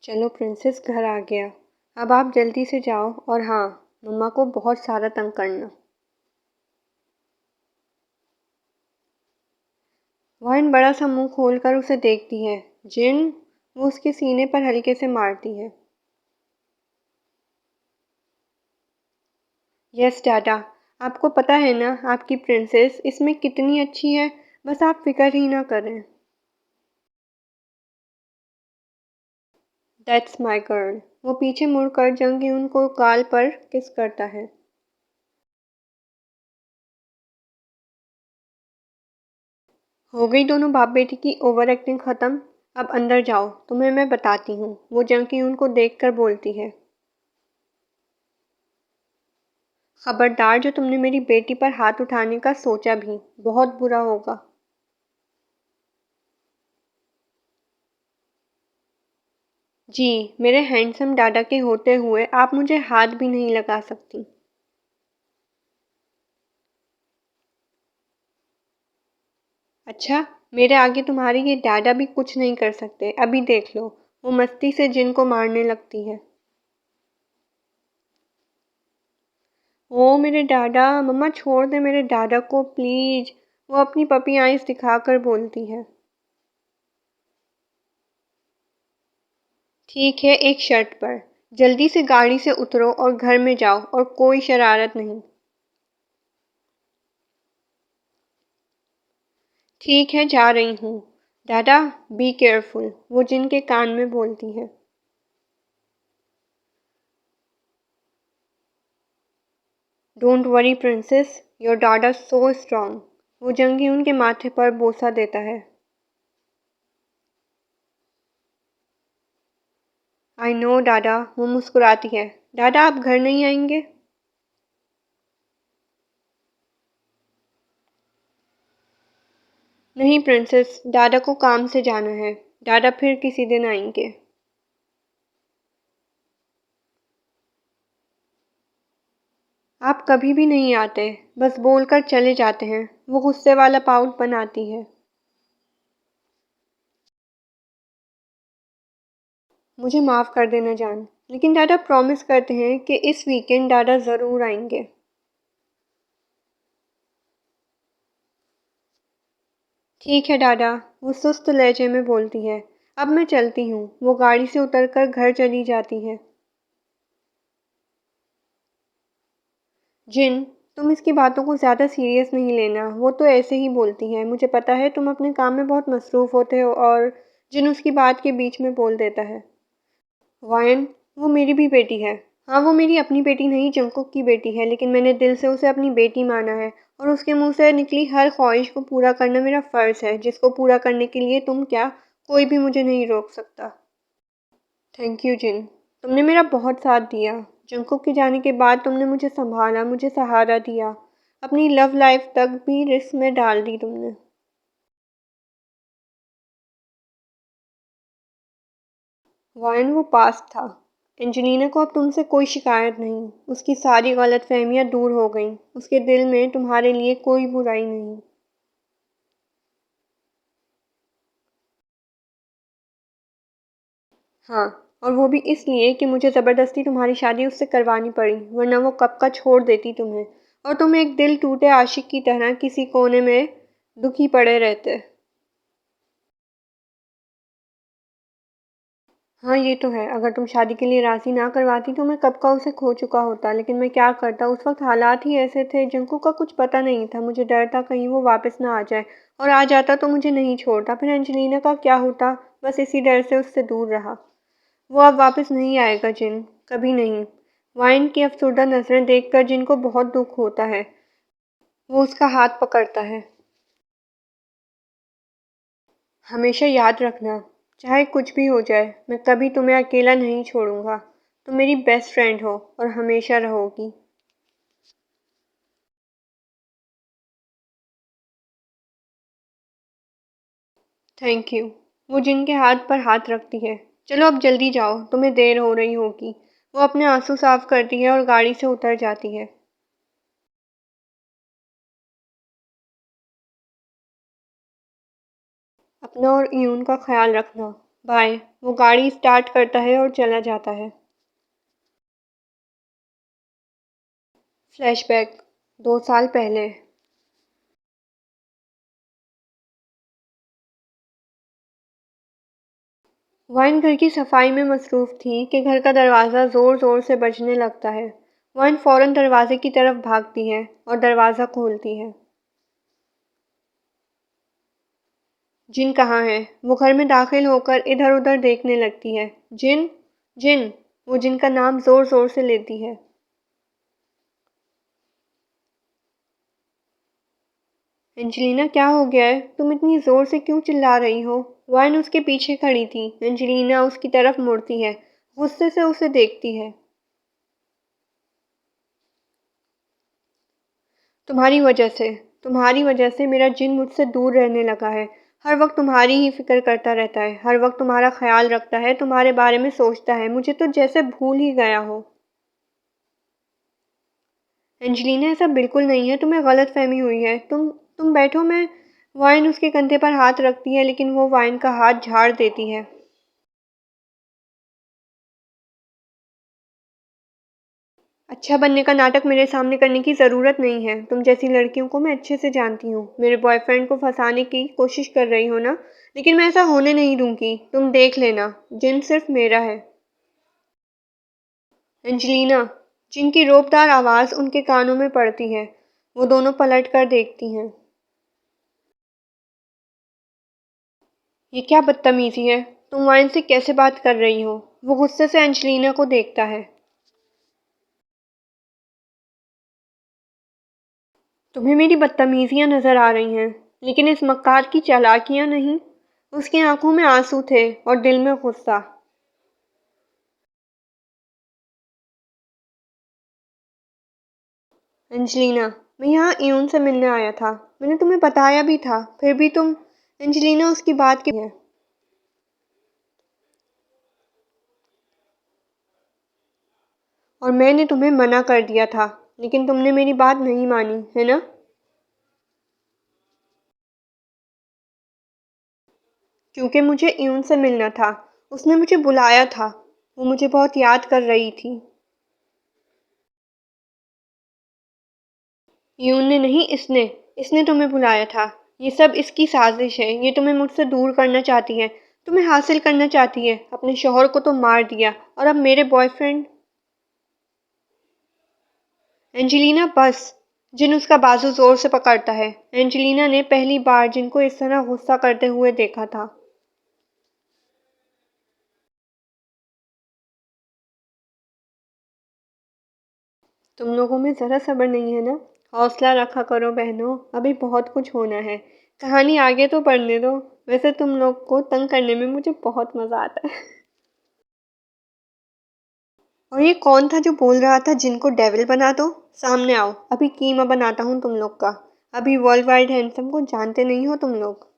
चलो प्रिंसेस घर आ गया। अब आप जल्दी से जाओ और हाँ, मम्मा को बहुत सारा तंग करना। वाइन बड़ा सा मुंह खोलकर उसे देखती है। जिन, वो उसके सीने पर हल्के से मारती है। यस डाटा, आपको पता है ना आपकी प्रिंसेस इसमें कितनी अच्छी है। बस आप फिक्र ही ना करें। That's my girl. वो पीछे मुड़कर जंग को गाल पर किस करता है। हो गई दोनों बाप बेटी की ओवर एक्टिंग खत्म। अब अंदर जाओ, तुम्हें मैं बताती हूँ, वो जंग को देखकर बोलती है। खबरदार, जो तुमने मेरी बेटी पर हाथ उठाने का सोचा भी, बहुत बुरा होगा। जी, मेरे हैंडसम डाडा के होते हुए आप मुझे हाथ भी नहीं लगा सकती। अच्छा, मेरे आगे तुम्हारे ये डाडा भी कुछ नहीं कर सकते। अभी देख लो, वो मस्ती से जिन को मारने लगती है। ओ मेरे डाडा, मम्मा छोड़ दे मेरे डाडा को प्लीज। वो अपनी पपी आइज दिखाकर बोलती है। ठीक है, एक शर्त पर। जल्दी से गाड़ी से उतरो और घर में जाओ और कोई शरारत नहीं। ठीक है, जा रही हूँ। डाडा, बी केयरफुल, वो जिनके कान में बोलती है। Don't worry princess, your dada so strong. वो जंगी उनके माथे पर बोसा देता है। आई नो डाडा, वो मुस्कुराती है। डाडा, आप घर नहीं आएंगे? नहीं प्रिंसेस, डाडा को काम से जाना है। डाडा फिर किसी दिन आएंगे। आप कभी भी नहीं आते, बस बोलकर चले जाते हैं। वो गुस्से वाला पाउट बनाती है। मुझे माफ़ कर देना जान, लेकिन डाडा प्रॉमिस करते हैं कि इस वीकेंड डाडा ज़रूर आएंगे। ठीक है डाडा, वो सुस्त लहजे में बोलती है। अब मैं चलती हूँ। वो गाड़ी से उतरकर घर चली जाती है। जिन, तुम इसकी बातों को ज़्यादा सीरियस नहीं लेना। वो तो ऐसे ही बोलती है। मुझे पता है तुम अपने काम में बहुत मसरूफ़ होते हो। और जिन उसकी बात के बीच में बोल देता है। वायन, वो मेरी भी बेटी है। हाँ, वो मेरी अपनी बेटी नहीं, जंकुक की बेटी है, लेकिन मैंने दिल से उसे अपनी बेटी माना है। और उसके मुंह से निकली हर ख्वाहिश को पूरा करना मेरा फ़र्ज़ है, जिसको पूरा करने के लिए तुम क्या, कोई भी मुझे नहीं रोक सकता। थैंक यू जिन, तुमने मेरा बहुत साथ दिया। जंकुक के जाने के बाद तुमने मुझे संभाला, मुझे सहारा दिया। अपनी लव लाइफ तक भी रिस्क में डाल दी तुमने। वायन, वो पास था। एंजेलिना को अब तुमसे कोई शिकायत नहीं। उसकी सारी गलतफहमियां दूर हो गईं। उसके दिल में तुम्हारे लिए कोई बुराई नहीं। हाँ, और वो भी इसलिए कि मुझे ज़बरदस्ती तुम्हारी शादी उससे करवानी पड़ी, वरना वो कब का छोड़ देती तुम्हें। और तुम एक दिल टूटे आशिक की तरह किसी कोने में दुखी पड़े रहते। हाँ, ये तो है। अगर तुम शादी के लिए राज़ी ना करवाती तो मैं कब का उसे खो चुका होता, लेकिन मैं क्या करता, उस वक्त हालात ही ऐसे थे। जंकू का कुछ पता नहीं था। मुझे डर था कहीं वो वापस ना आ जाए, और आ जाता तो मुझे नहीं छोड़ता। फिर एंजेलिना का क्या होता, बस इसी डर से उससे दूर रहा। वो अब वापस नहीं आएगा जिन, कभी नहीं। वाइन की अफसरदा नज़रें देखकर जिन को बहुत दुख होता है। वो उसका हाथ पकड़ता है। हमेशा याद रखना, चाहे कुछ भी हो जाए, मैं कभी तुम्हें अकेला नहीं छोड़ूंगा। तुम मेरी बेस्ट फ्रेंड हो और हमेशा रहोगी। Thank you. वो जिनके हाथ पर हाथ रखती है। चलो अब जल्दी जाओ, तुम्हें देर हो रही होगी। वो अपने आंसू साफ करती है और गाड़ी से उतर जाती है। अपना और यून का ख्याल रखना। बाय। वो गाड़ी स्टार्ट करता है और चला जाता है। फ्लैशबैक 2 साल पहले। वाइन घर की सफाई में मसरूफ़ थी कि घर का दरवाज़ा ज़ोर-ज़ोर से बजने लगता है। वाइन फ़ौरन दरवाज़े की तरफ भागती है और दरवाज़ा खोलती है। जिन कहाँ है? वो घर में दाखिल होकर इधर-उधर देखने लगती है। जिन, जिन, वो जिन का नाम ज़ोर-ज़ोर से लेती है। एंजेलिना क्या हो गया है? तुम इतनी ज़ोर से क्यों चिल्ला रही हो? वाइन उसके पीछे खड़ी थी। एंजेलिना उसकी तरफ मुड़ती है, गुस्से से उसे देखती है। तुम्हारी वजह से मेरा जिन मुझसे दूर रहने लगा है। हर वक्त तुम्हारी ही फ़िक्र करता रहता है, हर वक्त तुम्हारा ख़्याल रखता है, तुम्हारे बारे में सोचता है, मुझे तो जैसे भूल ही गया हो। एंजेलिना ऐसा बिल्कुल नहीं है, तुम्हें गलतफ़हमी हुई है। तुम बैठो। मैं वाइन उसके कंधे पर हाथ रखती है, लेकिन वो वाइन का हाथ झाड़ देती है। अच्छा बनने का नाटक मेरे सामने करने की ज़रूरत नहीं है। तुम जैसी लड़कियों को मैं अच्छे से जानती हूँ। मेरे बॉयफ्रेंड को फंसाने की कोशिश कर रही हो ना? लेकिन मैं ऐसा होने नहीं दूंगी। तुम देख लेना, जिन सिर्फ मेरा है। एंजेलिना, जिनकी रोबदार आवाज़ उनके कानों में पड़ती है। वो दोनों पलट कर देखती हैं। ये क्या बदतमीज़ी है? तुम वाइन से कैसे बात कर रही हो? वो गुस्से से एंजेलिना को देखता है। तुम्हें मेरी बदतमीज़ियाँ नज़र आ रही हैं, लेकिन इस मक्कार की चालाकियाँ नहीं। उसकी आंखों में आंसू थे और दिल में गुस्सा। एंजेलिना, मैं यहाँ इयोन से मिलने आया था। मैंने तुम्हें बताया भी था, फिर भी तुम। एंजेलिना उसकी बात की है। और मैंने तुम्हें मना कर दिया था, लेकिन तुमने मेरी बात नहीं मानी, है ना? क्योंकि मुझे इयोन से मिलना था। उसने मुझे बुलाया था। वो मुझे बहुत याद कर रही थी। इयोन ने नहीं, इसने। इसने तुम्हें बुलाया था। ये सब इसकी साजिश है। ये तुम्हें मुझसे दूर करना चाहती है। तुम्हें हासिल करना चाहती है। अपने शौहर को तो मार दिया और अब मेरे बॉयफ्रेंड। एंजेलिना बस। जिन उसका बाजू जोर से पकड़ता है। एंजेलिना ने पहली बार जिन को इस तरह गुस्सा करते हुए देखा था। तुम लोगों में ज़रा सब्र नहीं है ना? हौसला रखा करो बहनों, अभी बहुत कुछ होना है। कहानी आगे तो बढ़ने दो। वैसे तुम लोग को तंग करने में मुझे बहुत मज़ा आता है। और ये कौन था जो बोल रहा था जिनको डेविल बना दो? सामने आओ, अभी कीमा बनाता हूँ तुम लोग का। अभी वर्ल्ड वाइड हैंडसम को जानते नहीं हो तुम लोग।